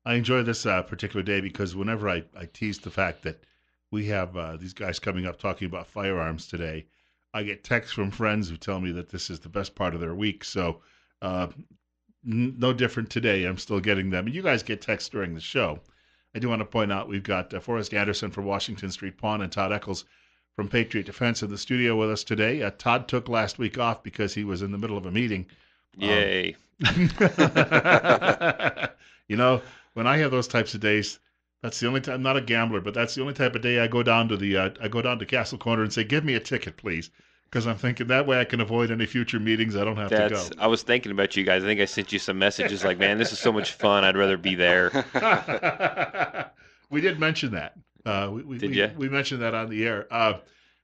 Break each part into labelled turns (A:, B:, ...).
A: I enjoy this particular day because whenever I tease the fact that we have these guys coming up talking about firearms today, I get texts from friends who tell me that this is the best part of their week. So, uh, no different today. I'm still getting them. And you guys get texts during the show. I do want to point out we've got Forrest Anderson from Washington Street Pawn and Todd Eccles from Patriot Defense in the studio with us today. Todd took last week off because he was in the middle of a meeting. Um,
B: Yay.
A: you know, when I have those types of days, that's the only time. I'm not a gambler, but that's the only type of day I go down to I go down to Castle Corner and say, "Give me a ticket, please," because I'm thinking that way I can avoid any future meetings. I don't have to go.
B: I was thinking about you guys. I think I sent you some messages like, man, this is so much fun. I'd rather be there.
A: We did mention that.
B: Did you?
A: We mentioned that on the air.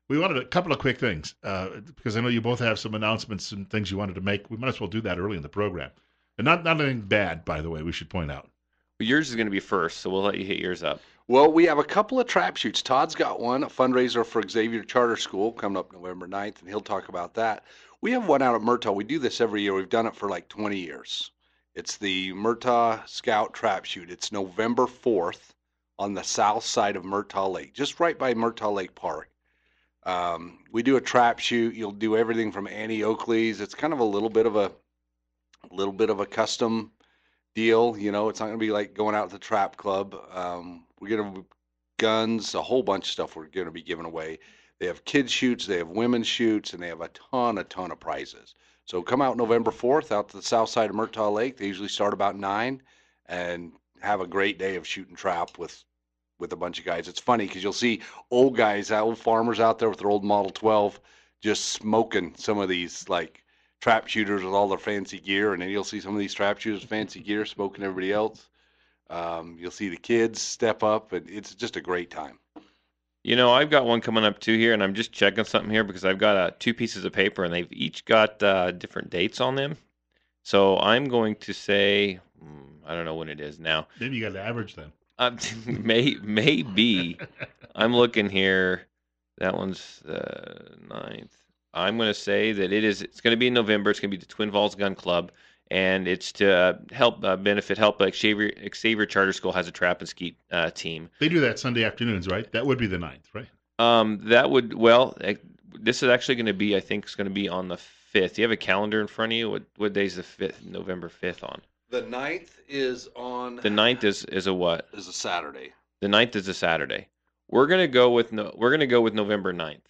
A: We wanted a couple of quick things because I know you both have some announcements and things you wanted to make. We might as well do that early in the program, and not anything bad, by the way. We should point out.
B: Well, yours is going to be first, so we'll let you hit yours up.
C: Well, we have a couple of trap shoots. Todd's got one, a fundraiser for Xavier Charter School coming up November 9th, and he'll talk about that. We have one out at Murtaugh. We do this every year. We've done it for like 20 years. It's the Murtaugh Scout Trap Shoot. It's November 4th on the south side of Murtaugh Lake, just right by Murtaugh Lake Park. We do a trap shoot. You'll do everything from Annie Oakley's. It's kind of a little bit of a custom deal. You know, it's not going to be like going out to the trap club. We're going to guns, a whole bunch of stuff we're going to be giving away. They have kids shoots, they have women's shoots, and they have a ton of prizes. So come out November 4th out to the south side of Murtaugh Lake. They usually start about 9 and have a great day of shooting trap with a bunch of guys. It's funny because you'll see old guys, old farmers out there with their old Model 12 just smoking some of these like trap shooters with all their fancy gear, and then you'll see some of these trap shooters fancy gear smoking everybody else. You'll see the kids step up, and it's just a great time.
B: You know, I've got one coming up too here, and I'm just checking something here because I've got two pieces of paper, and they've each got different dates on them. So I'm going to say, I don't know when it is now.
A: Maybe you got to average them.
B: Maybe. I'm looking here. That one's the 9th. I'm going to say that it's going to be in November. It's going to be the Twin Falls Gun Club, and it's to help like Xavier Charter School has a trap and skeet team.
A: They do that Sunday afternoons, right? That would be the 9th, right?
B: This is actually going to be, I think it's going to be on the 5th. Do you have a calendar in front of you? What day is the 5th, November 5th on?
C: The 9th is on.
B: The 9th is a what?
C: Is a Saturday.
B: The 9th is a Saturday. We're going to go with November 9th.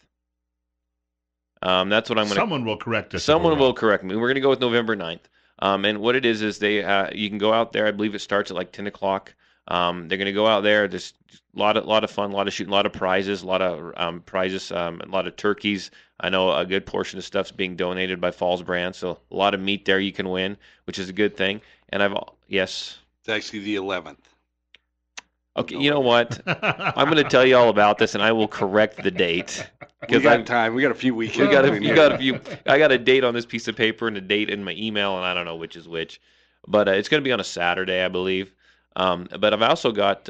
B: That's what I'm going to.
A: Someone will correct us.
B: Someone will correct me. We're going to go with November 9th. And what it is they you can go out there. I believe it starts at like 10 o'clock. They're going to go out there. There's a lot of fun, a lot of shooting, a lot of prizes, a lot of a lot of turkeys. I know a good portion of stuff's being donated by Falls Brand, so a lot of meat there you can win, which is a good thing. And yes.
C: It's actually the 11th.
B: Okay, you know what? I'm going to tell you all about this, and I will correct the date.
C: We got time. We got a few weeks.
B: I got a date on this piece of paper and a date in my email, and I don't know which is which. But it's going to be on a Saturday, I believe. But I've also got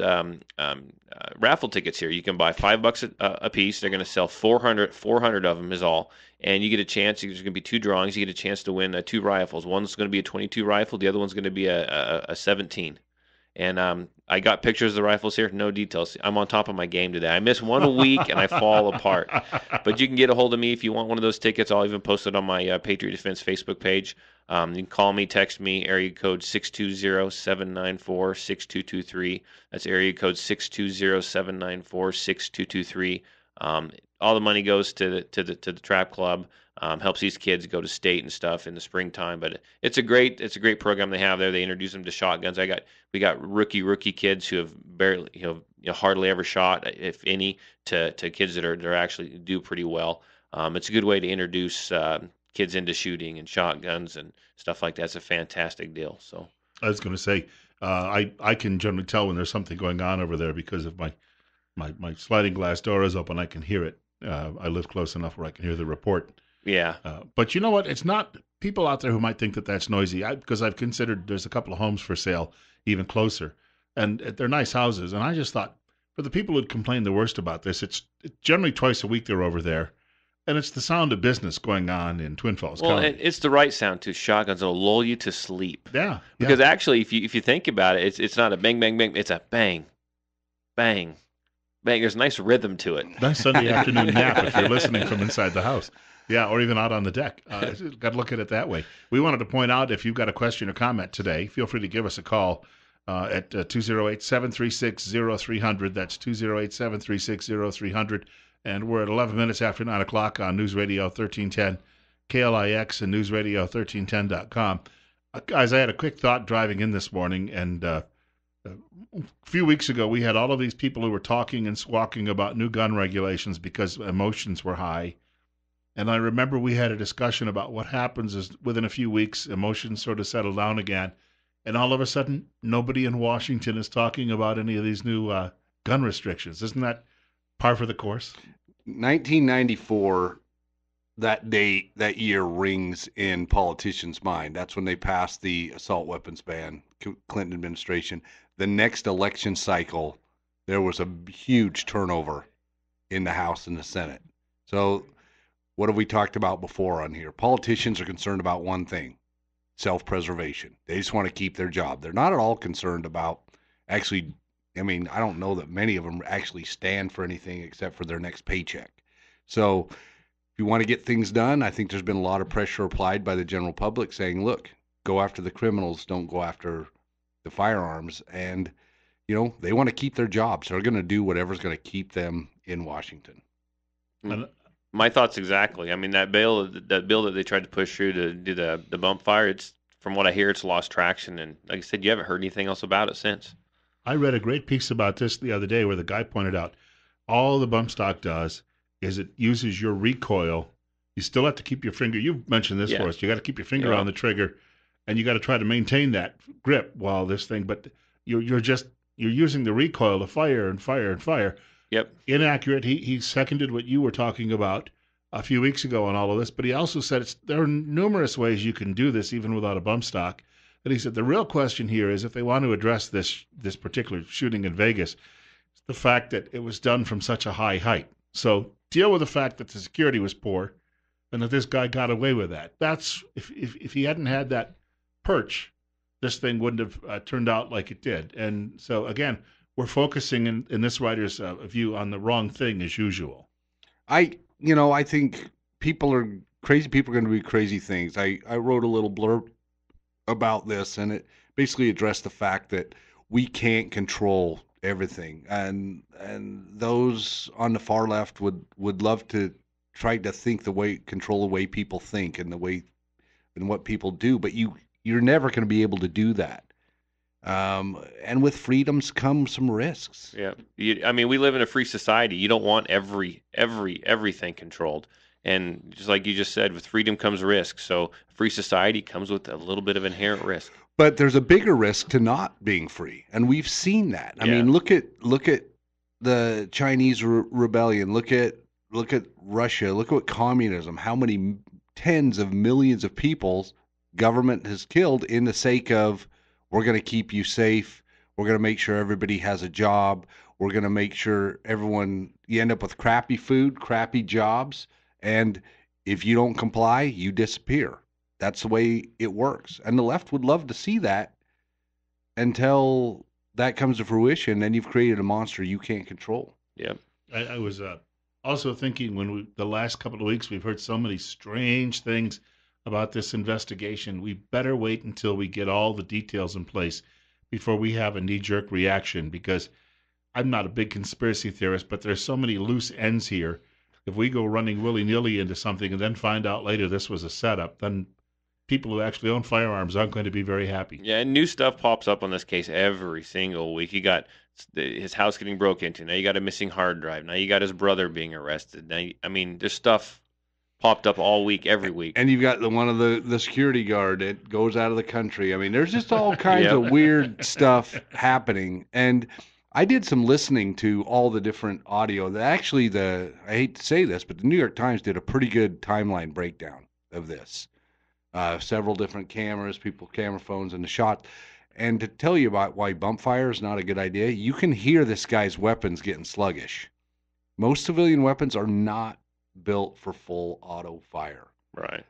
B: raffle tickets here. You can buy $5 a piece. They're going to sell 400 of them is all. And you get a chance. There's going to be 2 drawings. You get a chance to win 2 rifles. One's going to be a 22 rifle. The other one's going to be a 17. And I got pictures of the rifles here. No details. I'm on top of my game today. I miss one a week and I fall apart. But you can get a hold of me if you want one of those tickets. I'll even post it on my Patriot Defense Facebook page. You can call me, text me, area code 620-794-6223. That's area code 620-794-6223. All the money goes to the trap club. Helps these kids go to state and stuff in the springtime. But it's a great program they have there. They introduce them to shotguns. We got rookie kids who have barely hardly ever shot, if any, to kids that are actually do pretty well. It's a good way to introduce kids into shooting and shotguns and stuff like that. It's a fantastic deal. So
A: I was going to say I can generally tell when there's something going on over there because if my sliding glass door is open, I can hear it. I live close enough where I can hear the report.
B: Yeah.
A: But you know what? It's not people out there who might think that that's noisy. Because I've considered there's a couple of homes for sale even closer, and they're nice houses. And I just thought for the people who'd complain the worst about this, it's generally twice a week they're over there. And it's the sound of business going on in Twin Falls
B: Well,
A: County.
B: it's the right sound too. Shotguns will lull you to sleep.
A: Yeah.
B: Because actually, if you think about it, it's not a bang bang bang. It's a bang, bang, bang. There's a nice rhythm to it.
A: Nice Sunday afternoon nap if you're listening from inside the house. Yeah, or even out on the deck. Got to look at it that way. We wanted to point out, if you've got a question or comment today, feel free to give us a call at 208-736-0300. That's 208-736-0300. And we're at 11 minutes after 9 o'clock on News Radio 1310, KLIX, and newsradio1310.com. Guys, I had a quick thought driving in this morning, and a few weeks ago, we had all of these people who were talking and squawking about new gun regulations because emotions were high. And I remember we had a discussion about what happens is within a few weeks, emotions sort of settle down again. And all of a sudden, nobody in Washington is talking about any of these new gun restrictions. Isn't that par for the course?
C: 1994, that date, that year rings in politicians' mind. That's when they passed the assault weapons ban, Clinton administration. The next election cycle, there was a huge turnover in the House and the Senate. So what have we talked about before on here? Politicians are concerned about one thing, self-preservation. They just want to keep their job. They're not at all concerned about actually, I mean, I don't know that many of them actually stand for anything except for their next paycheck. So if you want to get things done, I think there's been a lot of pressure applied by the general public saying, look, go after the criminals, don't go after the firearms. And, you know, they want to keep their jobs. They're going to do whatever's going to keep them in Washington.
B: My thoughts exactly. I mean, that bill that they tried to push through to do the bump fire, it's, from what I hear, it's lost traction. And like I said, you haven't heard anything else about it since.
A: I read a great piece about this the other day where the guy pointed out all the bump stock does is it uses your recoil. You still have to keep your finger. You've mentioned this for us. You got to keep your finger on the trigger, and you got to try to maintain that grip while this thing. But you're using the recoil to fire and fire and fire.
B: Yep.
A: Inaccurate. He seconded what you were talking about a few weeks ago on all of this, but he also said there are numerous ways you can do this even without a bump stock. And he said the real question here is if they want to address this particular shooting in Vegas, it's the fact that it was done from such a high height. So deal with the fact that the security was poor and that this guy got away with that. That's if he hadn't had that perch, this thing wouldn't have turned out like it did. And so again, we're focusing in this writer's view on the wrong thing as usual.
C: I think people are crazy. People are going to do crazy things. I wrote a little blurb about this, and it basically addressed the fact that we can't control everything, and those on the far left would love to try to control the way people think and what people do, but you're never going to be able to do that. And with freedoms come some risks.
B: Yeah. I mean, we live in a free society. You don't want everything controlled. And just like you just said, with freedom comes risk. So free society comes with a little bit of inherent risk.
C: But there's a bigger risk to not being free, and we've seen that. I mean, look at the Chinese rebellion. Look at Russia. Look at communism. How many tens of millions of people government has killed in the sake of, we're going to keep you safe. We're going to make sure everybody has a job. We're going to make sure you end up with crappy food, crappy jobs. And if you don't comply, you disappear. That's the way it works. And the left would love to see that until that comes to fruition. Then you've created a monster you can't control.
B: Yeah.
A: I was also thinking the last couple of weeks, we've heard so many strange things about this investigation. We better wait until we get all the details in place before we have a knee-jerk reaction, because I'm not a big conspiracy theorist, but there's so many loose ends here. If we go running willy-nilly into something and then find out later this was a setup, then people who actually own firearms aren't going to be very happy.
B: Yeah, and new stuff pops up on this case every single week. You got his house getting broke into. Now you got a missing hard drive. Now you got his brother being arrested. Now, there's stuff popped up all week, every week.
C: And you've got one of the security guard that goes out of the country. I mean, there's just all kinds of weird stuff happening. And I did some listening to all the different audio. I hate to say this, but the New York Times did a pretty good timeline breakdown of this. Several different cameras, camera phones in the shot. And to tell you about why bump fire is not a good idea, you can hear this guy's weapons getting sluggish. Most civilian weapons are not built for full auto fire.
B: Right.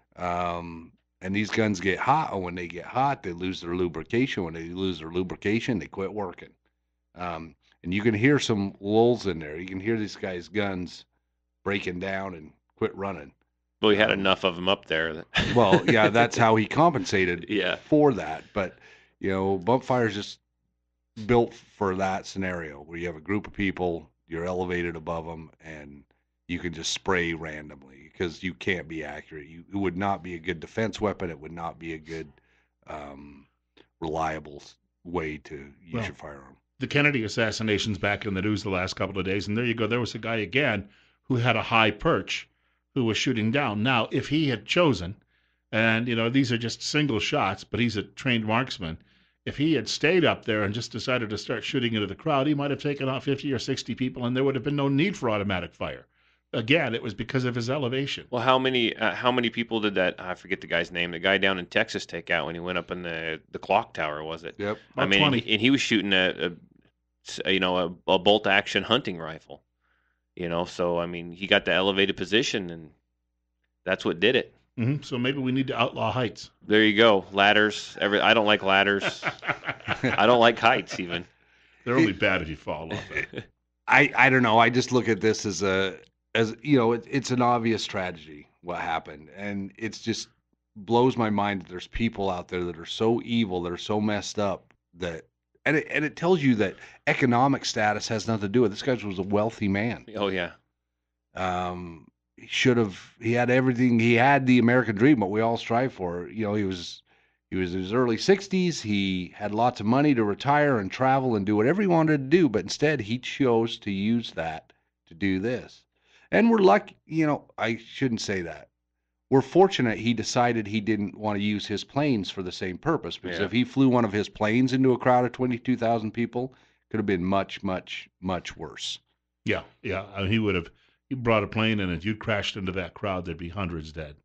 C: And these guns get hot, and when they get hot, they lose their lubrication. When they lose their lubrication, they quit working. And you can hear some lulls in there. You can hear these guys' guns breaking down and quit running.
B: Well, we had enough of them up there.
C: Well, yeah, that's how he compensated
B: Yeah.
C: for that. But, bump fire is just built for that scenario where you have a group of people, you're elevated above them, and you can just spray randomly because you can't be accurate. It would not be a good defense weapon. It would not be a good, reliable way to use your firearm.
A: The Kennedy assassination's back in the news the last couple of days, and there you go. There was a guy again who had a high perch who was shooting down. Now, if he had chosen, and these are just single shots, but he's a trained marksman. If he had stayed up there and just decided to start shooting into the crowd, he might have taken out 50 or 60 people, and there would have been no need for automatic fire. Again, it was because of his elevation.
B: Well, how many people did that? I forget the guy's name. The guy down in Texas take out when he went up in the clock tower, was it?
C: Yep.
B: I mean,
A: 20.
B: and he was shooting a bolt action hunting rifle. So I mean, he got the elevated position, and that's what did it.
A: Mm-hmm. So maybe we need to outlaw heights.
B: There you go. Ladders. I don't like ladders. I don't like heights even.
A: They're only bad if you fall off it.
C: I don't know. I just look at this as it's an obvious tragedy what happened, and it's just blows my mind that there's people out there that are so evil, that are so messed up that, and it tells you that economic status has nothing to do with it. This guy was a wealthy man.
B: Oh yeah.
C: He had everything. He had the American dream, what we all strive for. He was in his early 60s. He had lots of money to retire and travel and do whatever he wanted to do, but instead he chose to use that to do this. And we're lucky, I shouldn't say that. We're fortunate he decided he didn't want to use his planes for the same purpose, because if he flew one of his planes into a crowd of 22,000 people, it could have been much, much, much worse.
A: Yeah. He brought a plane in, and if you crashed into that crowd, there'd be hundreds dead.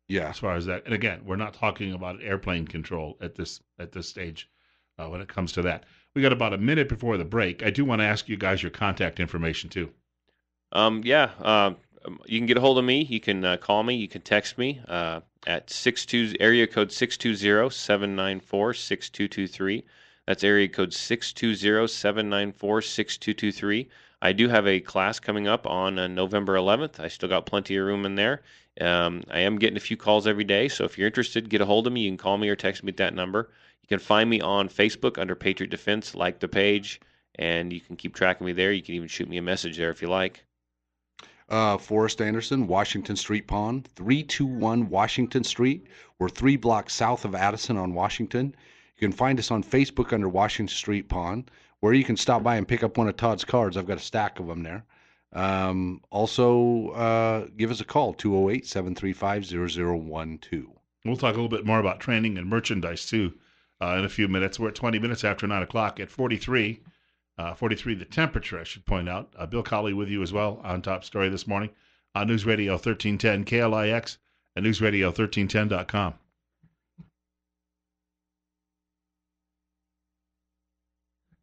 C: Yeah.
A: As far as that. And again, we're not talking about airplane control at this stage when it comes to that. We got about a minute before the break. I do want to ask you guys your contact information too.
B: You can get a hold of me. You can call me. You can text me at area code 620-794-6223. That's area code 620-794-6223. I do have a class coming up on November 11th. I still got plenty of room in there. I am getting a few calls every day, so if you're interested, get a hold of me. You can call me or text me at that number. You can find me on Facebook under Patriot Defense. Like the page, and you can keep tracking me there. You can even shoot me a message there if you like.
C: Forrest Anderson, Washington Street Pond, 321 Washington Street. We're 3 blocks south of Addison on Washington. You can find us on Facebook under Washington Street Pond, where you can stop by and pick up one of Todd's cards. I've got a stack of them there. Also, give us a call, 208-735-0012.
A: We'll talk a little bit more about training and merchandise, too, in a few minutes. We're at 20 minutes after 9 o'clock at 43. 43 the temperature, I should point out. Bill Colley with you as well on Top Story this morning on News Radio 1310 KLIX and newsradio1310.com.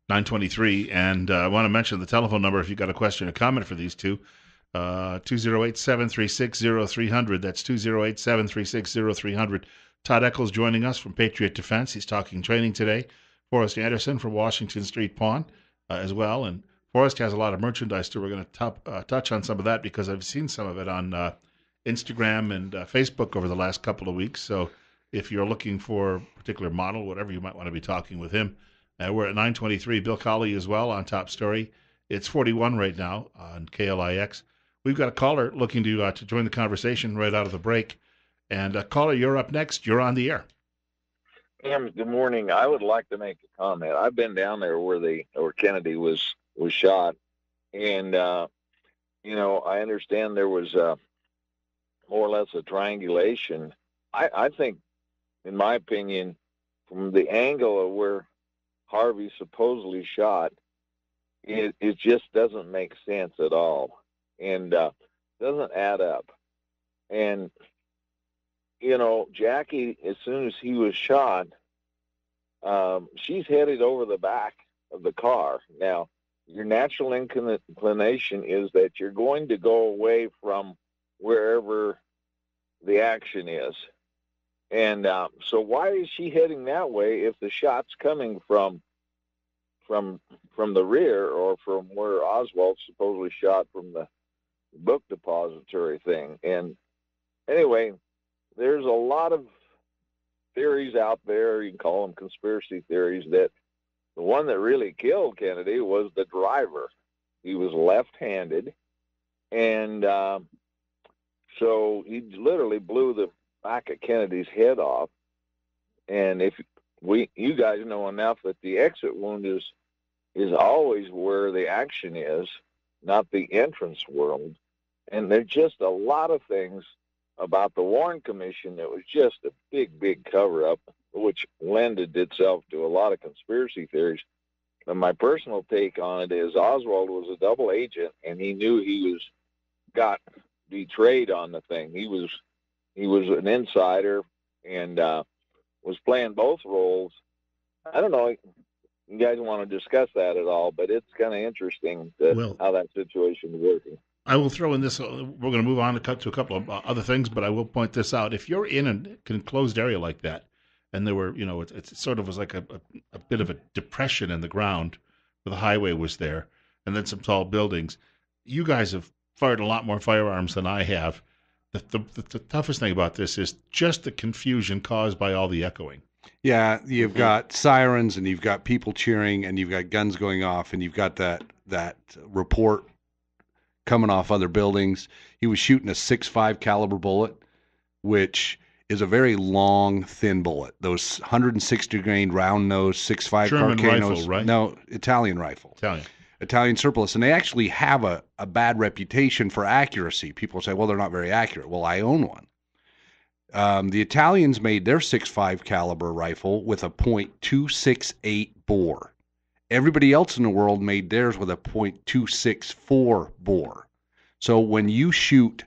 A: (9:23), and I want to mention the telephone number if you've got a question or comment for these two. 208-736-0300. That's 208-736-0300. Todd Eccles joining us from Patriot Defense. He's talking training today. Forrest Anderson from Washington Street Pond as well. And Forrest has a lot of merchandise too. We're going to touch on some of that because I've seen some of it on Instagram and Facebook over the last couple of weeks. So if you're looking for a particular model, whatever, you might want to be talking with him. We're at 9:23. Bill Colley as well on Top Story. It's 41 right now on KLIX. We've got a caller looking to join the conversation right out of the break. And caller, you're up next. You're on the air.
D: Good morning. I would like to make a comment. I've been down there where Kennedy was shot, and I understand there was more or less a triangulation. I think, in my opinion, from the angle of where Harvey supposedly shot, it just doesn't make sense at all, and doesn't add up. And Jackie, as soon as he was shot, she's headed over the back of the car. Now, your natural inclination is that you're going to go away from wherever the action is. And so why is she heading that way if the shot's coming from the rear, or from where Oswald supposedly shot from the book depository thing? And anyway, there's a lot of theories out there. You can call them conspiracy theories, that the one that really killed Kennedy was the driver. He was left-handed, and so he literally blew the back of Kennedy's head off. And if you guys know enough that the exit wound is always where the action is, not the entrance wound. And there's just a lot of things about the Warren Commission that was just a big cover-up, which lended itself to a lot of conspiracy theories. And my personal take on it is Oswald was a double agent, and he knew he got betrayed on the thing. He was an insider and was playing both roles. I don't know. You guys want to discuss that at all, but it's kind of interesting how that situation is working.
A: I will throw in this. We're going to move on to cut to a couple of other things, but I will point this out. If you're in an enclosed area like that, and there were, it sort of was like a bit of a depression in the ground where the highway was there, and then some tall buildings. You guys have fired a lot more firearms than I have. The toughest thing about this is just the confusion caused by all the echoing.
C: Yeah, you've got sirens, and you've got people cheering, and you've got guns going off, and you've got that report coming off other buildings. He was shooting a 6.5 caliber bullet, which is a very long, thin bullet. Those 160 grain round nose 6.5
A: German
C: Carcanos,
A: rifle, right?
C: No, Italian rifle. Italian surplus, and they actually have a bad reputation for accuracy. People say, well, they're not very accurate. Well, I own one. The Italians made their 6.5 caliber rifle with a .268 bore. Everybody else in the world made theirs with a .264 bore. So when you shoot,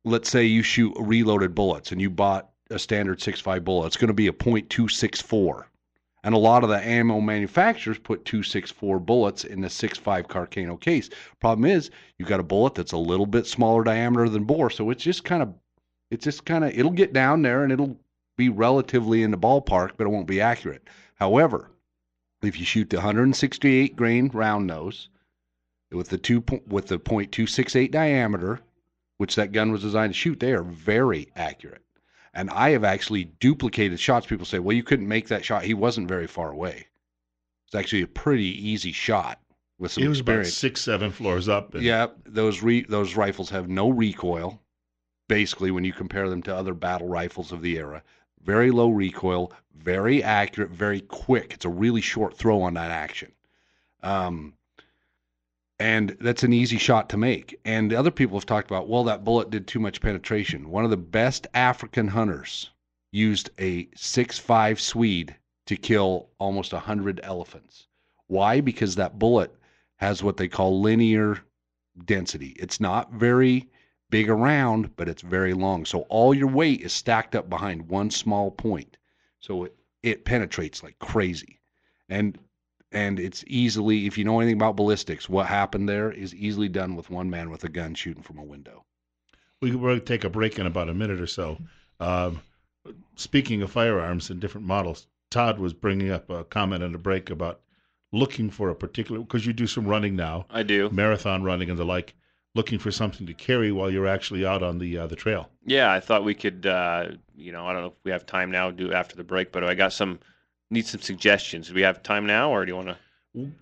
C: let's say you shoot reloaded bullets and you bought a standard 6.5 bullet, it's going to be a .264. And a lot of the ammo manufacturers put .264 bullets in the 6.5 Carcano case. Problem is, you've got a bullet that's a little bit smaller diameter than bore, so it'll get down there and it'll be relatively in the ballpark, but it won't be accurate. However, if you shoot the 168 grain round nose with the .268 diameter, which that gun was designed to shoot, they are very accurate. And I have actually duplicated shots. People say, well, you couldn't make that shot. He wasn't very far away. It's actually a pretty easy shot with some experience.
A: It was about 6-7 floors up.
C: Yeah, those rifles have no recoil, basically, when you compare them to other battle rifles of the era. Very low recoil, very accurate, very quick. It's a really short throw on that action. And that's an easy shot to make. And the other people have talked about, well, that bullet did too much penetration. One of the best African hunters used a 6.5 Swede to kill almost 100 elephants. Why? Because that bullet has what they call linear density. It's not very big around, but it's very long. So all your weight is stacked up behind one small point. So it penetrates like crazy. And it's easily, if you know anything about ballistics, what happened there is easily done with one man with a gun shooting from a window.
A: We're going to take a break in about a minute or so. Speaking of firearms and different models, Todd was bringing up a comment on a break about looking for a particular, because you do some running now.
B: I do.
A: Marathon running and the like, looking for something to carry while you're actually out on the trail.
B: Yeah, I thought we could, I don't know if we have time now to do after the break, but I got need some suggestions. Do we have time now, or do you want to?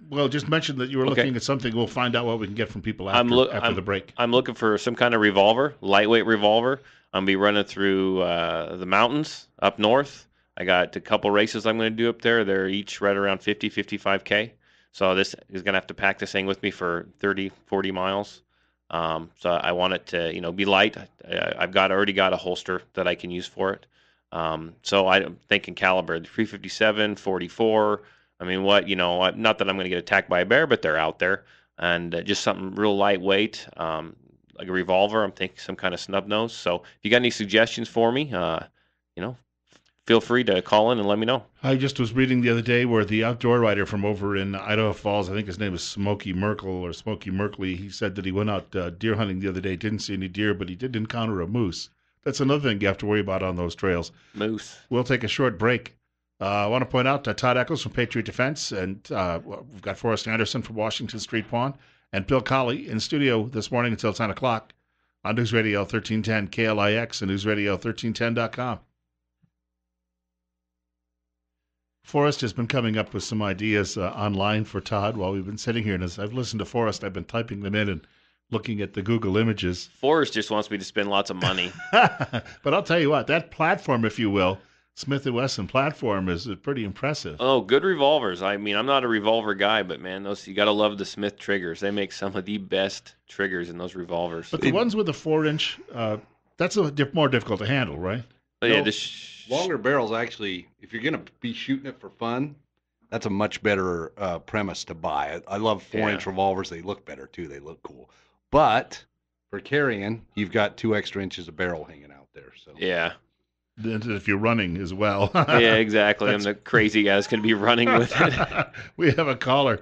A: Well, just mention that you were looking at something. We'll find out what we can get from people after the break.
B: I'm looking for some kind of revolver, lightweight revolver. I'm going to be running through the mountains up north. I got a couple races I'm going to do up there. They're each right around 50, 55K. So this is going to have to pack this thing with me for 30, 40 miles. So I want it to, be light. I've already got a holster that I can use for it. So I'm thinking caliber, 357, 44. I mean, not that I'm going to get attacked by a bear, but they're out there. And just something real lightweight, like a revolver. I'm thinking some kind of snub nose. So if you got any suggestions for me, feel free to call in and let me know.
A: I just was reading the other day where the outdoor writer from over in Idaho Falls, I think his name is Smokey Merkley, he said that he went out deer hunting the other day, didn't see any deer, but he did encounter a moose. That's another thing you have to worry about on those trails.
B: Moose.
A: We'll take a short break. I want to point out Todd Eccles from Patriot Defense, and we've got Forrest Anderson from Washington Street Pawn, and Bill Colley in studio this morning until 10 o'clock on News Radio 1310 KLIX and newsradio1310.com. Forrest has been coming up with some ideas online for Todd while we've been sitting here. And as I've listened to Forrest, I've been typing them in and looking at the Google images.
B: Forrest just wants me to spend lots of money.
A: But I'll tell you what, that platform, if you will, Smith & Wesson platform is pretty impressive.
B: Oh, good revolvers. I mean, I'm not a revolver guy, but man, those you got to love the Smith triggers. They make some of the best triggers in those revolvers.
A: But the ones with the 4-inch, that's more difficult to handle, right?
B: But yeah,
C: longer barrels actually, if you're going to be shooting it for fun, that's a much better premise to buy. I love 4-inch revolvers. They look better too. They look cool. But for carrying, you've got 2 extra inches of barrel hanging out there. So
B: yeah.
A: If you're running as well.
B: Yeah, exactly. I'm the crazy guy that's going to be running with it.
A: We have a caller.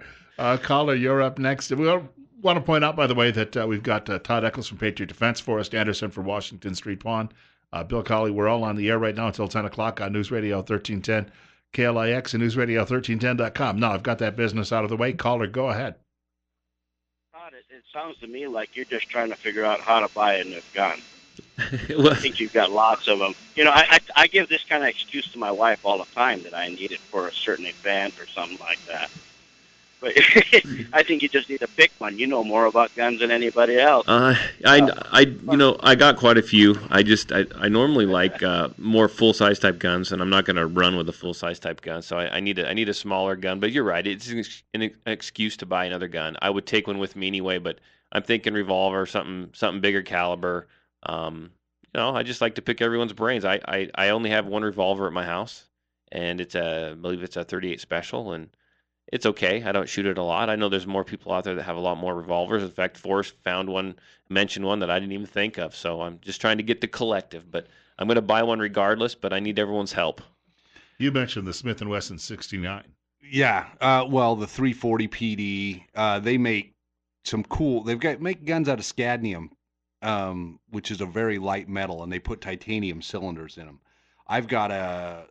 A: Caller, you're up next. We want to point out, by the way, that we've got Todd Eccles from Patriot Defense, Forrest Anderson from Washington Street Pawn, Bill Colley. We're all on the air right now until 10 o'clock on News Radio 1310 KLIX and newsradio1310.com. Now, I've got that business out of the way. Caller, go ahead.
E: Todd, it sounds to me like you're just trying to figure out how to buy a new gun.
B: Well,
E: I think you've got lots of them. I give this kind of excuse to my wife all the time that I need it for a certain event or something like that. But I think you just need to pick one. You know more about guns than anybody else.
B: I got quite a few. I normally like more full size type guns, and I'm not going to run with a full size type gun. So I need a smaller gun. But you're right. It's an excuse to buy another gun. I would take one with me anyway, but I'm thinking revolver, something bigger caliber. I just like to pick everyone's brains. I only have one revolver at my house, and I believe it's a 38 special, and it's okay. I don't shoot it a lot. I know there's more people out there that have a lot more revolvers. In fact, Forrest mentioned one that I didn't even think of. So I'm just trying to get the collective, but I'm going to buy one regardless, but I need everyone's help.
A: You mentioned the Smith & Wesson 69.
C: Yeah. The 340 PD, they make some cool, make guns out of cadmium, which is a very light metal, and they put titanium cylinders in them. I've got a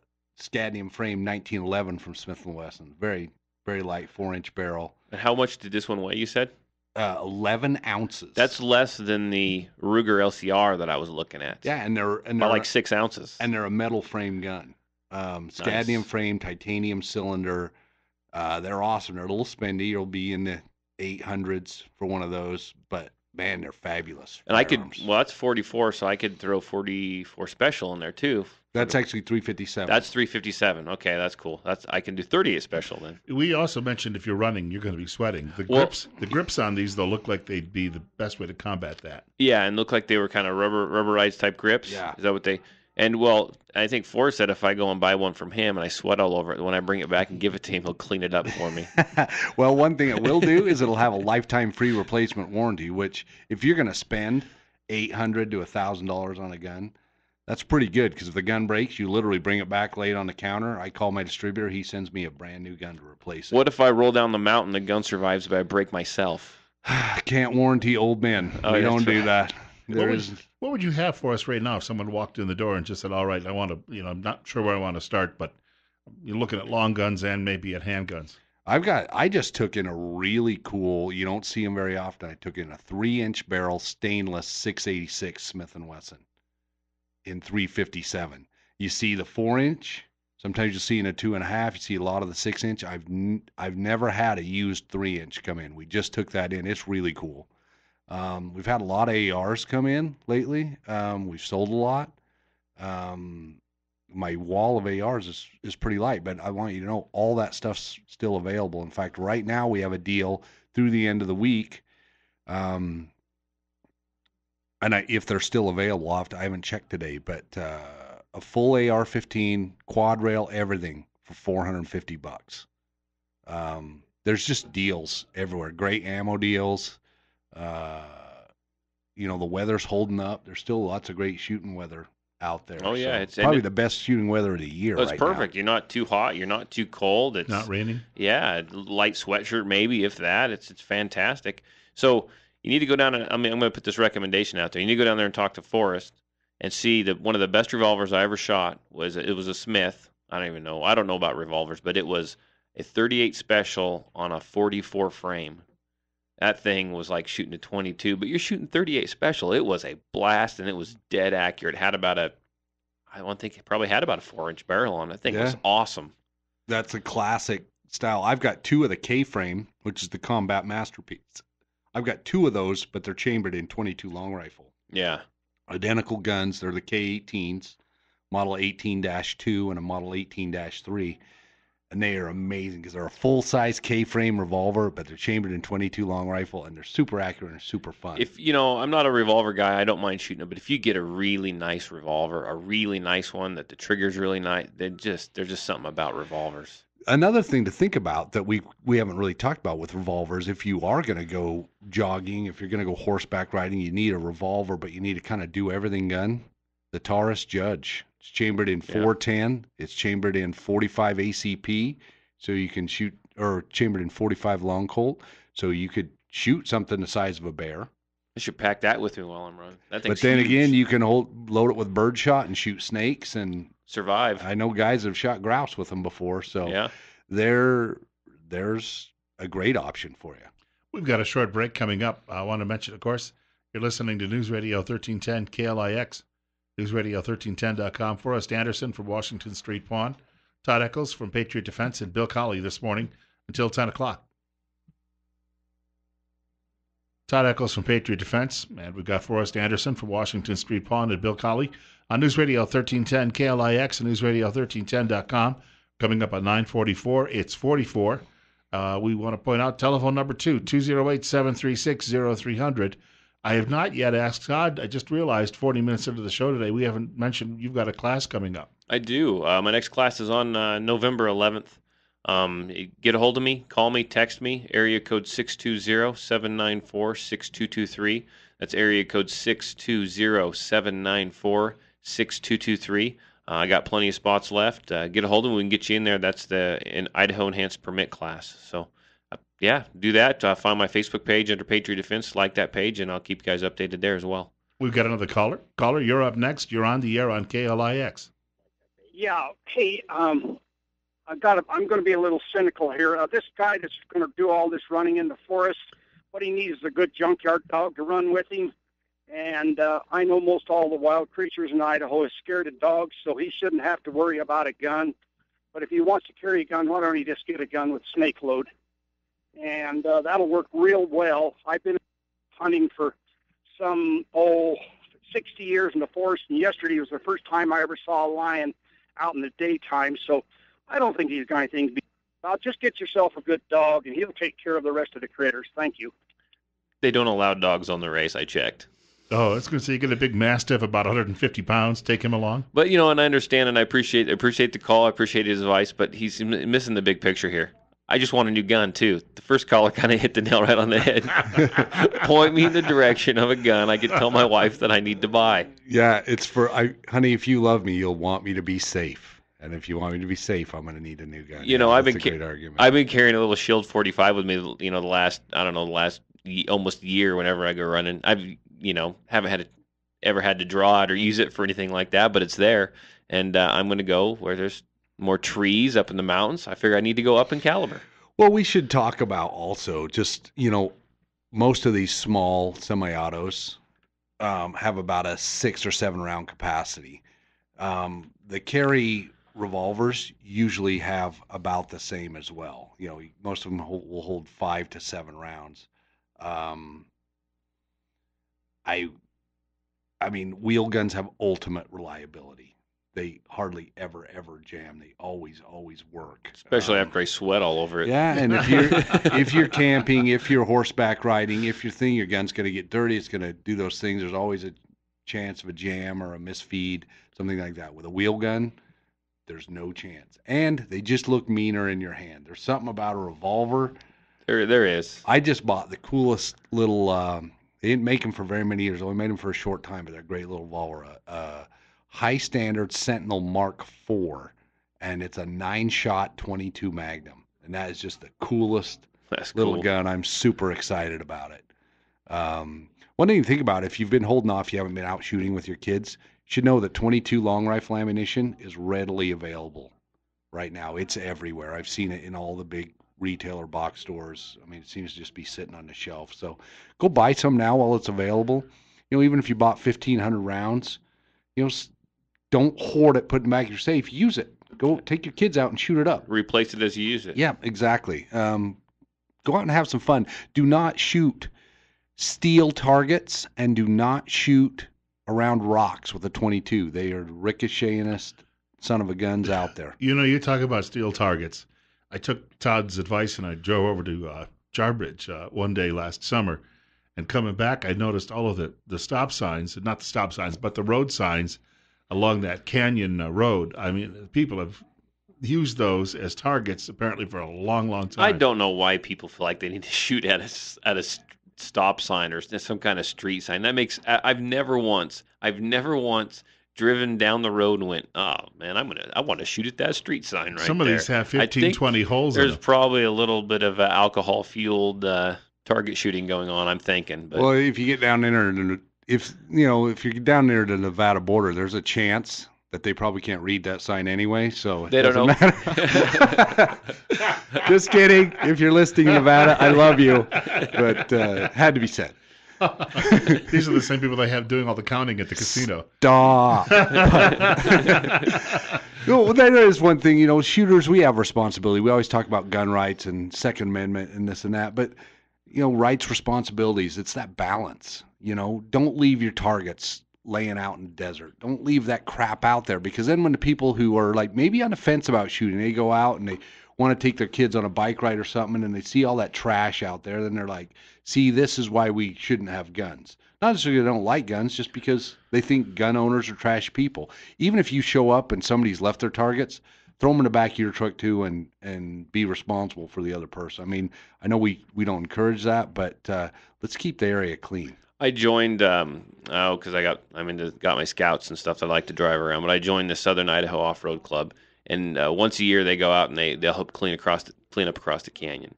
C: cadmium frame 1911 from Smith & Wesson. Very, very light 4-inch barrel.
B: And how much did this one weigh, you said?
C: 11 ounces.
B: That's less than the Ruger LCR that I was looking at.
C: Yeah, and they're
B: like 6 ounces.
C: And they're a metal frame gun. Cadmium
B: Nice.
C: frame, titanium cylinder. They're awesome. They're a little spendy. You'll be in the 800s for one of those, but man, they're fabulous.
B: And
C: firearms.
B: that's 44, so I could throw 44 special in there too.
C: That's actually 357.
B: That's 357. Okay, that's cool. I can do 38 special then.
A: We also mentioned if you're running, you're going to be sweating. The grips on these, they'll look like they'd be the best way to combat that.
B: Yeah, and look like they were kind of rubberized type grips.
C: Yeah.
B: Is that what they? And I think Forrest said if I go and buy one from him and I sweat all over it, when I bring it back and give it to him, he'll clean it up for me.
C: Well, one thing it will do is it'll have a lifetime free replacement warranty, which if you're going to spend $800 to $1,000 on a gun, that's pretty good, because if the gun breaks, you literally bring it back, lay it on the counter. I call my distributor. He sends me a brand new gun to replace it.
B: What if I roll down the mountain, the gun survives, but I break myself?
C: Can't warranty old men.
B: Oh,
C: We
B: that's
C: don't do
B: right.
C: that.
A: What would you have for us right now if someone walked in the door and just said, all right, I want to, I'm not sure where I want to start, but you're looking at long guns and maybe at handguns.
C: I just took in a really cool, you don't see them very often. I took in a 3-inch barrel stainless 686 Smith & Wesson in 357. You see the 4-inch. Sometimes you see in a 2.5. You see a lot of the 6-inch. I've never had a used 3-inch come in. We just took that in. It's really cool. We've had a lot of ARs come in lately. We've sold a lot. My wall of ARs is pretty light, but I want you to know all that stuff's still available. In fact, right now we have a deal through the end of the week. If they're still available, I haven't checked today, but a full AR-15, quad rail, everything for $450. There's just deals everywhere. Great ammo deals. The weather's holding up. There's still lots of great shooting weather out there.
B: Oh, yeah,
C: So
B: it's
C: probably the best shooting weather of the year.
B: Well, it's
C: right
B: perfect.
C: Now.
B: You're not too hot. You're not too cold. It's
A: Not raining.
B: Yeah, light sweatshirt maybe, if that. It's fantastic. So you need to go down. I'm going to put this recommendation out there. You need to go down there and talk to Forrest and see that one of the best revolvers I ever shot was a Smith. I don't even know. I don't know about revolvers, but it was a 38 special on a 44 frame. That thing was like shooting a 22, but you're shooting 38 special. It was a blast, and it was dead accurate. It had about I don't think it probably had about a 4-inch barrel on it. That thing was awesome.
C: That's a classic style. I've got 2 of the K-frame, which is the Combat Masterpiece. I've got 2 of those, but they're chambered in 22 long rifle.
B: Yeah.
C: Identical guns. They're the K-18s, Model 18-2 and a Model 18-3. And they are amazing because they're a full-size K-frame revolver, but they're chambered in 22 long rifle, and they're super accurate and super fun.
B: If I'm not a revolver guy, I don't mind shooting it. But if you get a really nice revolver, a really nice one that the trigger's really nice, there's just something about revolvers.
C: Another thing to think about that we haven't really talked about with revolvers, if you are going to go jogging, if you're going to go horseback riding, you need a revolver, but you need to kind of do everything gun. The Taurus Judge. It's chambered in 410. It's chambered in 45 ACP, so you can shoot, or chambered in 45 long Colt, so you could shoot something the size of a bear.
B: I should pack that with me while I'm running. That thing's
C: But then
B: huge.
C: again, you can load it with birdshot and shoot snakes, and
B: survive.
C: I know guys have shot grouse with them before, so
B: Yeah.
C: there's a great option for you.
A: We've got a short break coming up. I want to mention, of course, you're listening to News Radio 1310 KLIX, newsradio1310.com. Forrest Anderson from Washington Street Pawn, Todd Eccles from Patriot Defense, and Bill Colley this morning until 10 o'clock. Todd Eccles from Patriot Defense, and we've got Forrest Anderson from Washington Street Pawn and Bill Colley on News Radio 1310 KLIX and newsradio1310.com. Coming up at 9:44, it's 44. We want to point out telephone number 208-736-0300. I have not yet asked Todd. I just realized 40 minutes into the show today, we haven't mentioned you've got a class coming up.
B: I do. My next class is on November 11th. Get a hold of me, call me, text me, area code 620-794-6223. That's area code 620-794-6223. I got plenty of spots left. Get a hold of me. We can get you in there. That's an Idaho Enhanced Permit class. So, do that. Find my Facebook page under Patriot Defense. Like that page, and I'll keep you guys updated there as well.
A: We've got another caller. Caller, you're up next. You're on the air on KLIX.
F: Yeah. Hey, I'm going to be a little cynical here. This guy that's going to do all this running in the forest, what he needs is a good junkyard dog to run with him. And I know most all the wild creatures in Idaho is scared of dogs, so he shouldn't have to worry about a gun. But if he wants to carry a gun, why don't he just get a gun with snake load? And that'll work real well. I've been hunting for some, 60 years in the forest, and yesterday was the first time I ever saw a lion out in the daytime, so I don't think he's got anything to be about. Just get yourself a good dog, and he'll take care of the rest of the critters. Thank you.
B: They don't allow dogs on the race. I checked.
A: Oh, I was going to say you get a big Mastiff, about 150 pounds, take him along.
B: But, and I understand, and I appreciate the call. I appreciate his advice, but he's missing the big picture here. I just want a new gun, too. The first caller kind of hit the nail right on the head. Point me in the direction of a gun I could tell my wife that I need to buy.
C: Yeah, it's honey, if you love me, you'll want me to be safe. And if you want me to be safe, I'm going to need a new gun.
B: I've
C: been great argument.
B: I've been carrying a little Shield 45 with me, the last almost year whenever I go running. I've haven't ever had to draw it or use it for anything like that, but it's there. And I'm going to go where there's more trees up in the mountains. I figure I need to go up in caliber.
C: Well, we should talk about also just, most of these small semi-autos have about a 6 or 7 round capacity. The carry revolvers usually have about the same as well. Most of them will hold 5 to 7 rounds. I mean, wheel guns have ultimate reliability. They hardly ever jam. They always work.
B: Especially after I sweat all over it.
C: Yeah, and if you're camping, if you're horseback riding, if you're thinking your gun's going to get dirty, it's going to do those things. There's always a chance of a jam or a misfeed, something like that. With a wheel gun, there's no chance. And they just look meaner in your hand. There's something about a revolver.
B: There is.
C: I just bought the coolest little. They didn't make them for very many years. Only made them for a short time, but they're a great little revolver. high standard Sentinel Mark IV, and it's a 9-shot 22 Magnum, and that is just the coolest
B: That's
C: little
B: cool.
C: gun. I'm super excited about it. One thing to think about, if you've been holding off, you haven't been out shooting with your kids, you should know that 22 long rifle ammunition is readily available right now. It's everywhere. I've seen it in all the big retailer box stores. I mean, it seems to just be sitting on the shelf. So go buy some now while it's available. You know, even if you bought 1,500 rounds, you know, don't hoard it, put it back in your safe. Use it. Go take your kids out and shoot it up.
B: Replace it as you use it.
C: Yeah, exactly. Go out and have some fun. Do not shoot steel targets, and do not shoot around rocks with a 22. They are ricochettingest son of a guns out there.
A: You know, you talk about steel targets. I took Todd's advice and I drove over to Jarbidge one day last summer. And coming back, I noticed all of the stop signs, not the stop signs, but the road signs along that canyon road. I mean, people have used those as targets apparently for a long, long time.
B: I don't know why people feel like they need to shoot at a stop sign or some kind of street sign. That makes I've never once driven down the road and went, oh man, I want to shoot at that street sign right
A: Some of
B: there.
A: these have
B: I
A: 15,
B: think
A: 20 holes in
B: There's
A: them.
B: probably a little bit of alcohol fueled target shooting going on, I'm thinking. But
C: Well, if you get down there, if you're down near the Nevada border, there's a chance that they probably can't read that sign anyway, so it
B: they don't
C: doesn't
B: know.
C: matter. Just kidding. If you're listening in Nevada, I love you, but had to be said.
A: These are the same people they have doing all the counting at the casino.
C: Stop. No, that is one thing, shooters, we have responsibility. We always talk about gun rights and Second Amendment and this and that, but, rights, responsibilities, it's that balance. Don't leave your targets laying out in the desert. Don't leave that crap out there, because then when the people who are like maybe on the fence about shooting, they go out and they want to take their kids on a bike ride or something and they see all that trash out there, then they're like, see, this is why we shouldn't have guns. Not necessarily they don't like guns, just because they think gun owners are trash people. Even if you show up and somebody's left their targets, throw them in the back of your truck too, and be responsible for the other person. I mean, I know we don't encourage that, but let's keep the area clean.
B: I joined because I got my scouts and stuff that I like to drive around, but I joined the Southern Idaho Off-Road Club, and once a year they go out and they'll help clean up across the canyon.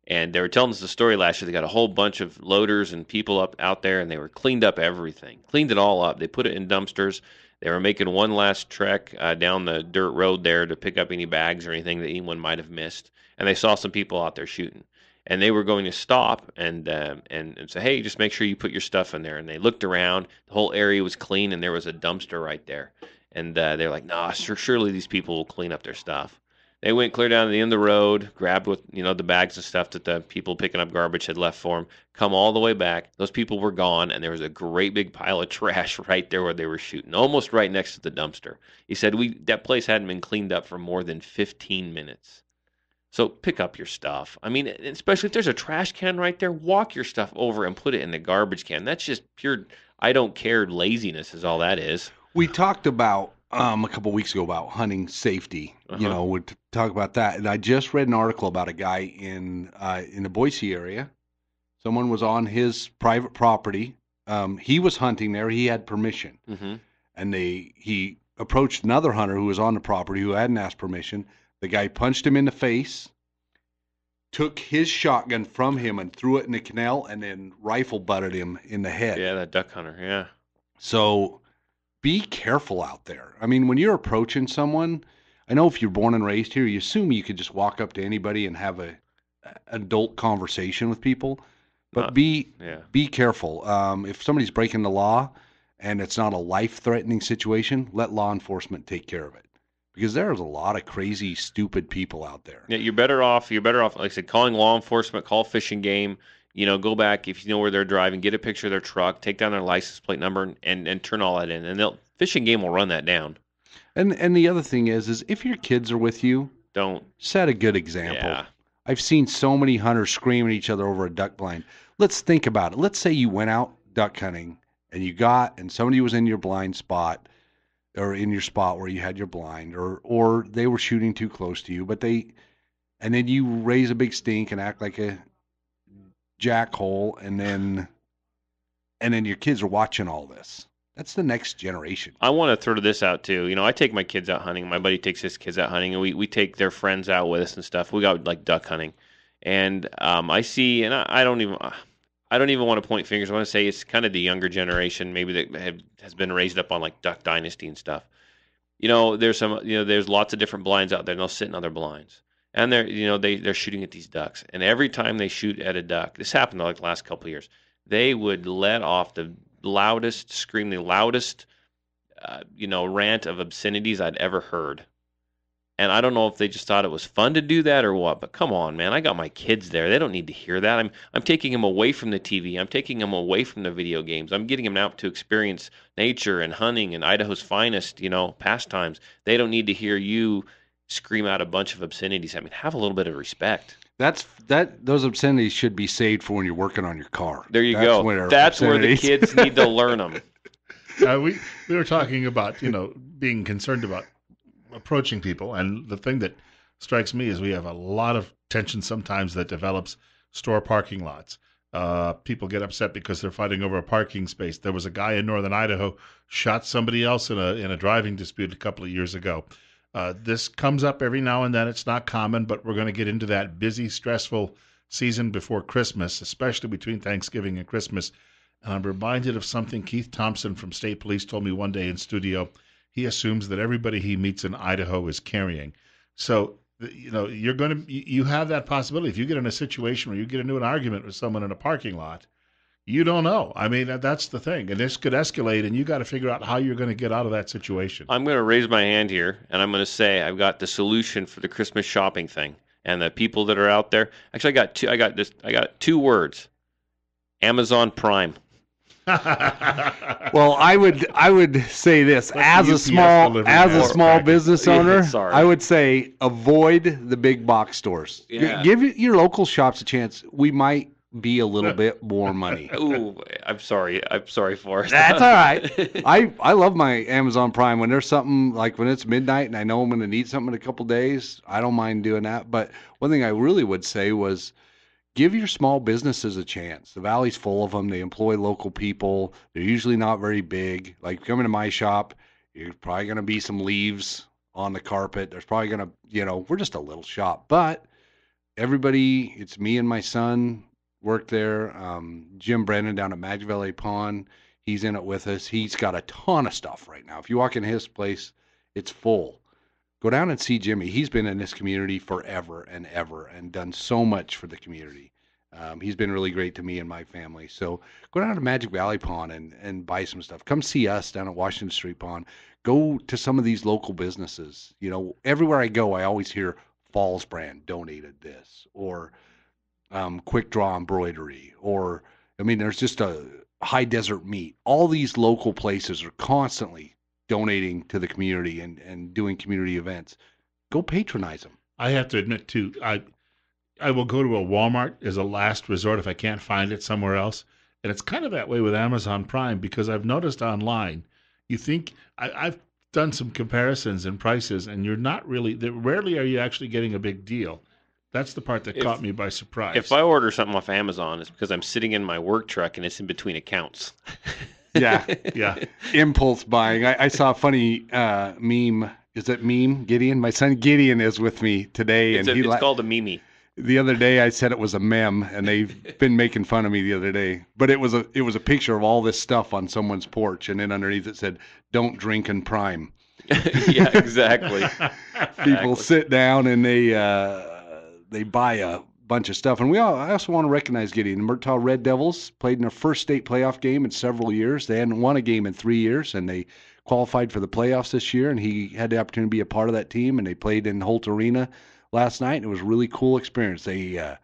B: And they were telling us the story last year. They got a whole bunch of loaders and people out there, and they were cleaned up everything, cleaned it all up. They put it in dumpsters. They were making one last trek down the dirt road there to pick up any bags or anything that anyone might have missed. And they saw some people out there shooting. And they were going to stop and say, hey, just make sure you put your stuff in there. And they looked around. The whole area was clean, and there was a dumpster right there. And they're like, nah, surely these people will clean up their stuff. They went clear down to the end of the road, grabbed what the bags and stuff that the people picking up garbage had left for them, come all the way back. Those people were gone, and there was a great big pile of trash right there where they were shooting, almost right next to the dumpster. He said that place hadn't been cleaned up for more than 15 minutes. So pick up your stuff. I mean, especially if there's a trash can right there, walk your stuff over and put it in the garbage can. That's just pure I don't care laziness is all that is.
C: We talked about a couple weeks ago about hunting safety. We'd talk about that. And I just read an article about a guy in the Boise area. Someone was on his private property. He was hunting there. He had permission.
B: Mm-hmm.
C: And he approached another hunter who was on the property who hadn't asked permission. The guy punched him in the face, took his shotgun from him and threw it in the canal, and then rifle butted him in the head.
B: Yeah, that duck hunter, yeah.
C: So be careful out there. I mean, when you're approaching someone, I know if you're born and raised here, you assume you could just walk up to anybody and have an adult conversation with people. But be careful. If somebody's breaking the law and it's not a life-threatening situation, let law enforcement take care of it. Because there's a lot of crazy, stupid people out there.
B: Yeah, you're better off, like I said, calling law enforcement, call Fish and Game, go back if you know where they're driving, get a picture of their truck, take down their license plate number, and turn all that in. And Fish and Game will run that down.
C: And the other thing is if your kids are with you,
B: don't
C: set a good example.
B: Yeah.
C: I've seen so many hunters screaming at each other over a duck blind. Let's think about it. Let's say you went out duck hunting and somebody was in your blind spot, or in your spot where you had your blind, or they were shooting too close to you, and then you raise a big stink and act like a jackhole, and then your kids are watching all this. That's the next generation.
B: I want to throw this out too. I take my kids out hunting. My buddy takes his kids out hunting, and we take their friends out with us and stuff. We got like duck hunting, and I see, and I don't even want to point fingers. I want to say it's kind of the younger generation, maybe that has been raised up on like Duck Dynasty and stuff. There's lots of different blinds out there, and they'll sit in other blinds, and they're shooting at these ducks, and every time they shoot at a duck, this happened like the last couple of years, they would let off the loudest scream, the loudest, rant of obscenities I'd ever heard. And I don't know if they just thought it was fun to do that or what, but come on, man. I got my kids there. They don't need to hear that. I'm taking them away from the TV. I'm taking them away from the video games. I'm getting them out to experience nature and hunting and Idaho's finest, pastimes. They don't need to hear you scream out a bunch of obscenities. I mean, have a little bit of respect.
C: Those obscenities should be saved for when you're working on your car.
B: There you go. That's where the kids need to learn them.
A: We were talking about being concerned about approaching people, and the thing that strikes me is we have a lot of tension sometimes that develops store parking lots. People get upset because they're fighting over a parking space. There was a guy in northern Idaho shot somebody else in a driving dispute a couple of years ago. This comes up every now and then. It's not common, but we're going to get into that busy, stressful season before Christmas, especially between Thanksgiving and Christmas. And I'm reminded of something Keith Thompson from State Police told me one day in studio. He assumes that everybody he meets in Idaho is carrying. So, you have that possibility. If you get in a situation where you get into an argument with someone in a parking lot, you don't know. I mean, that's the thing. And this could escalate, and you got to figure out how you're going to get out of that situation.
B: I'm going to raise my hand here, and I'm going to say I've got the solution for the Christmas shopping thing. And the people that are out there, actually, I got 2 words: Amazon Prime.
C: Well, I would say this as a small business owner. I would say avoid the big box stores.
B: Yeah.
C: Give your local shops a chance. We might be a little bit more money.
B: Ooh, I'm sorry, Forrest.
C: That's all right. I love my Amazon Prime. When there's something like when it's midnight and I know I'm going to need something in a couple days, I don't mind doing that. But one thing I really would say was, give your small businesses a chance. The Valley's full of them. They employ local people. They're usually not very big. Like coming to my shop, you're probably going to be some leaves on the carpet. There's probably going to, we're just a little shop. But everybody, it's me and my son work there. Jim Brennan down at Magic Valley Pond, he's in it with us. He's got a ton of stuff right now. If you walk in his place, it's full. Go down and see Jimmy. He's been in this community forever and ever and done so much for the community. He's been really great to me and my family. So go down to Magic Valley Pond and buy some stuff. Come see us down at Washington Street Pond. Go to some of these local businesses. Everywhere I go, I always hear Falls Brand donated this, or Quick Draw Embroidery, or, there's just a High Desert Meat. All these local places are constantly donating to the community and doing community events. Go patronize them.
A: I have to admit, too, I will go to a Walmart as a last resort if I can't find it somewhere else. And it's kind of that way with Amazon Prime, because I've noticed online, you think, I've done some comparisons and prices, and you're not really, rarely are you actually getting a big deal. That's the part that caught me by surprise.
B: If I order something off Amazon, it's because I'm sitting in my work truck and it's in between accounts.
C: Yeah. Impulse buying. I saw a funny meme. Is it meme, Gideon? My son Gideon is with me today.
B: It's called a meme.
C: The other day I said it was a meme, and they've been making fun of me the other day. But it was a picture of all this stuff on someone's porch, and then underneath it said, "Don't drink and prime."
B: Yeah, exactly.
C: People sit down and they buy a bunch of stuff. And I also want to recognize Gideon. The Murtaugh Red Devils played in their first state playoff game in several years. They hadn't won a game in 3 years, and they qualified for the playoffs this year, and he had the opportunity to be a part of that team, and they played in Holt Arena last night. It was a really cool experience. They,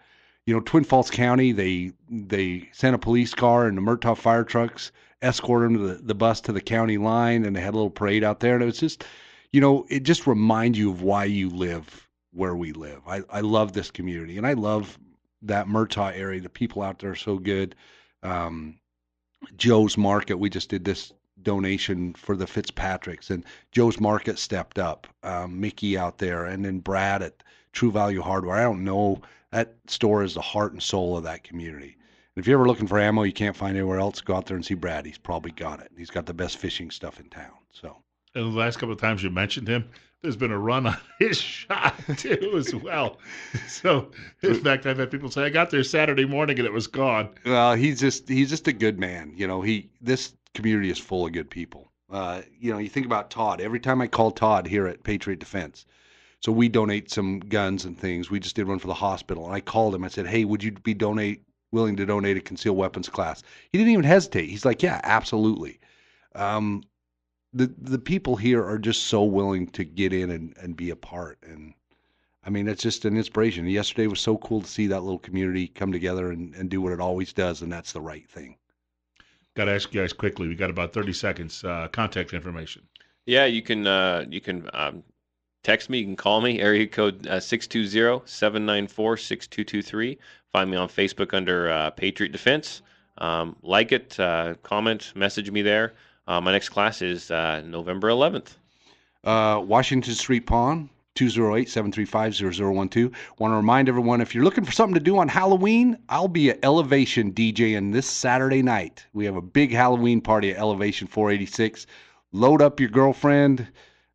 C: Twin Falls County, they sent a police car and the Murtaugh fire trucks, escorted them to the bus to the county line, and they had a little parade out there. And it was just, it just reminds you of why you live where we live. I love this community, and I love that Murtaugh area. The people out there are so good. Joe's Market, we just did this donation for the Fitzpatricks, and Joe's Market stepped up. Mickey out there, and then Brad at True Value Hardware. I don't know, that store is the heart and soul of that community. If you're ever looking for ammo you can't find anywhere else, go out there and see Brad. He's probably got it. He's got the best fishing stuff in town. So.
A: And the last couple of times you mentioned him, there's been a run on his shot too as well. So in fact, I've had people say I got there Saturday morning and it was gone.
C: Well, he's just a good man. You know, this community is full of good people. You know, you think about Todd. Every time I call Todd here at Patriot Defense, so we donate some guns and things. We just did one for the hospital, and I called him. I said, "Hey, would you be willing to donate a concealed weapons class?" He didn't even hesitate. He's like, "Yeah, absolutely." The people here are just so willing to get in and be a part. And I mean, it's just an inspiration. Yesterday was so cool to see that little community come together and do what it always does. And that's the right thing.
A: Got to ask you guys quickly. We got about 30 seconds. Contact information.
B: Yeah, you can text me. You can call me. Area code 620-794-6223. Find me on Facebook under Patriot Defense. Like it, comment, message me there. My next class is November 11th.
C: Washington Street Pond, 208-735-0012. Want to remind everyone, if you're looking for something to do on Halloween, I'll be at Elevation DJing this Saturday night. We have a big Halloween party at Elevation 486. Load up your girlfriend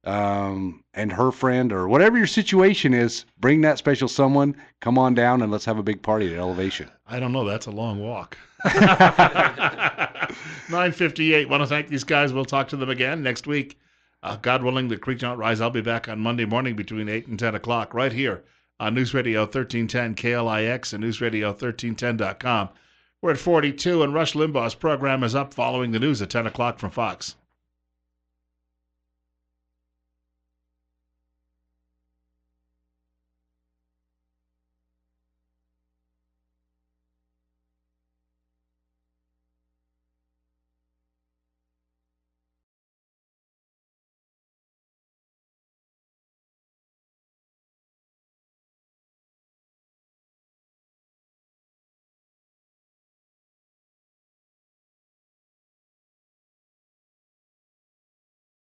C: and her friend, or whatever your situation is. Bring that special someone. Come on down and let's have a big party at Elevation.
A: I don't know. That's a long walk. 9:58. Want to thank these guys. We'll talk to them again next week. God willing, the creek don't rise. I'll be back on Monday morning between 8 and 10 o'clock right here on News Radio 1310 KLIX and newsradio1310.com. We're at 42, and Rush Limbaugh's program is up following the news at 10 o'clock from Fox.